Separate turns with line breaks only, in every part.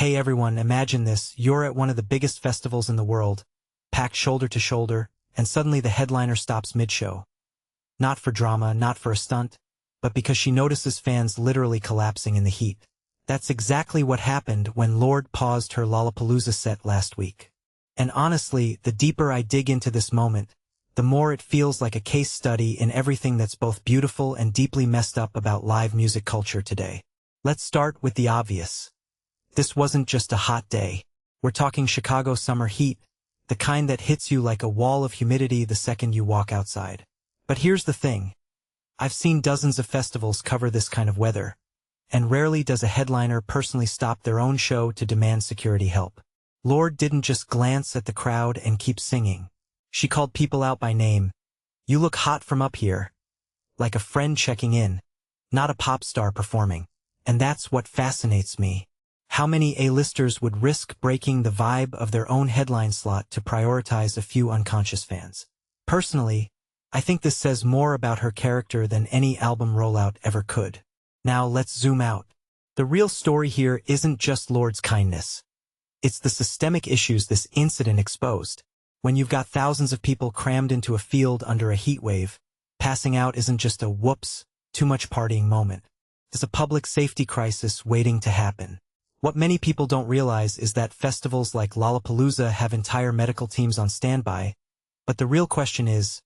Hey everyone, imagine this, you're at one of the biggest festivals in the world, packed shoulder to shoulder, and suddenly the headliner stops mid-show. Not for drama, not for a stunt, but because she notices fans literally collapsing in the heat. That's exactly what happened when Lorde paused her Lollapalooza set last week. And honestly, the deeper I dig into this moment, the more it feels like a case study in everything that's both beautiful and deeply messed up about live music culture today. Let's start with the obvious. This wasn't just a hot day. We're talking Chicago summer heat, the kind that hits you like a wall of humidity the second you walk outside. But here's the thing. I've seen dozens of festivals cover this kind of weather, and rarely does a headliner personally stop their own show to demand security help. Lorde didn't just glance at the crowd and keep singing. She called people out by name. You look hot from up here. Like a friend checking in, not a pop star performing. And that's what fascinates me. How many A-listers would risk breaking the vibe of their own headline slot to prioritize a few unconscious fans? Personally, I think this says more about her character than any album rollout ever could. Now let's zoom out. The real story here isn't just Lorde's kindness. It's the systemic issues this incident exposed. When you've got thousands of people crammed into a field under a heat wave, passing out isn't just a whoops, too much partying moment. It's a public safety crisis waiting to happen. What many people don't realize is that festivals like Lollapalooza have entire medical teams on standby, but the real question is,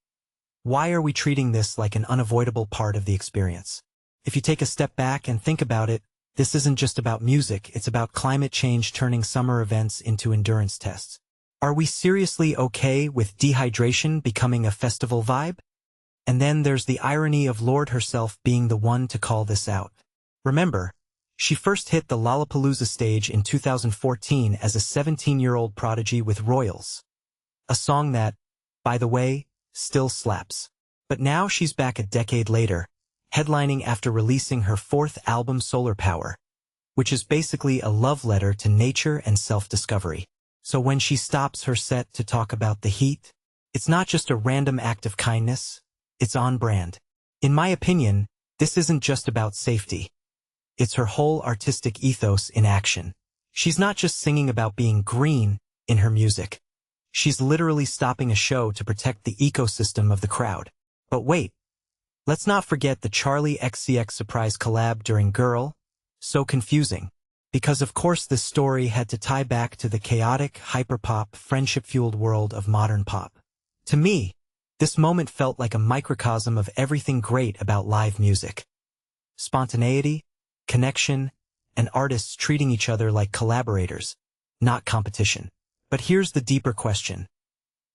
why are we treating this like an unavoidable part of the experience? If you take a step back and think about it, this isn't just about music, it's about climate change turning summer events into endurance tests. Are we seriously okay with dehydration becoming a festival vibe? And then there's the irony of Lorde herself being the one to call this out. Remember, she first hit the Lollapalooza stage in 2014 as a 17-year-old prodigy with Royals. A song that, by the way, still slaps. But now she's back a decade later, headlining after releasing her fourth album Solar Power, which is basically a love letter to nature and self-discovery. So when she stops her set to talk about the heat, it's not just a random act of kindness, it's on brand. In my opinion, this isn't just about safety. It's her whole artistic ethos in action. She's not just singing about being green in her music. She's literally stopping a show to protect the ecosystem of the crowd. But wait, let's not forget the Charli XCX surprise collab during Girl. So confusing. Because of course this story had to tie back to the chaotic, hyperpop, friendship-fueled world of modern pop. To me, this moment felt like a microcosm of everything great about live music. Spontaneity, connection, and artists treating each other like collaborators, not competition. But here's the deeper question.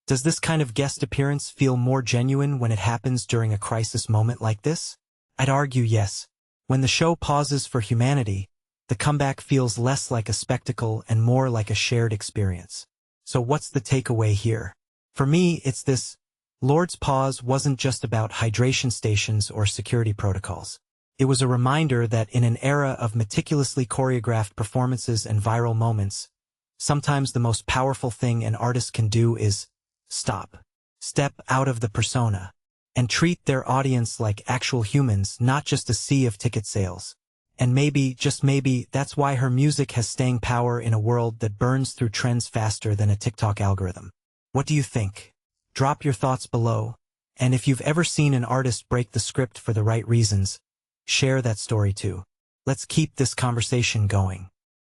Does this kind of guest appearance feel more genuine when it happens during a crisis moment like this? I'd argue yes. When the show pauses for humanity, the comeback feels less like a spectacle and more like a shared experience. So what's the takeaway here? For me, it's this. Lorde's pause wasn't just about hydration stations or security protocols. It was a reminder that in an era of meticulously choreographed performances and viral moments, sometimes the most powerful thing an artist can do is stop, step out of the persona, and treat their audience like actual humans, not just a sea of ticket sales. And maybe, just maybe, that's why her music has staying power in a world that burns through trends faster than a TikTok algorithm. What do you think? Drop your thoughts below. And if you've ever seen an artist break the script for the right reasons, share that story too. Let's keep this conversation going.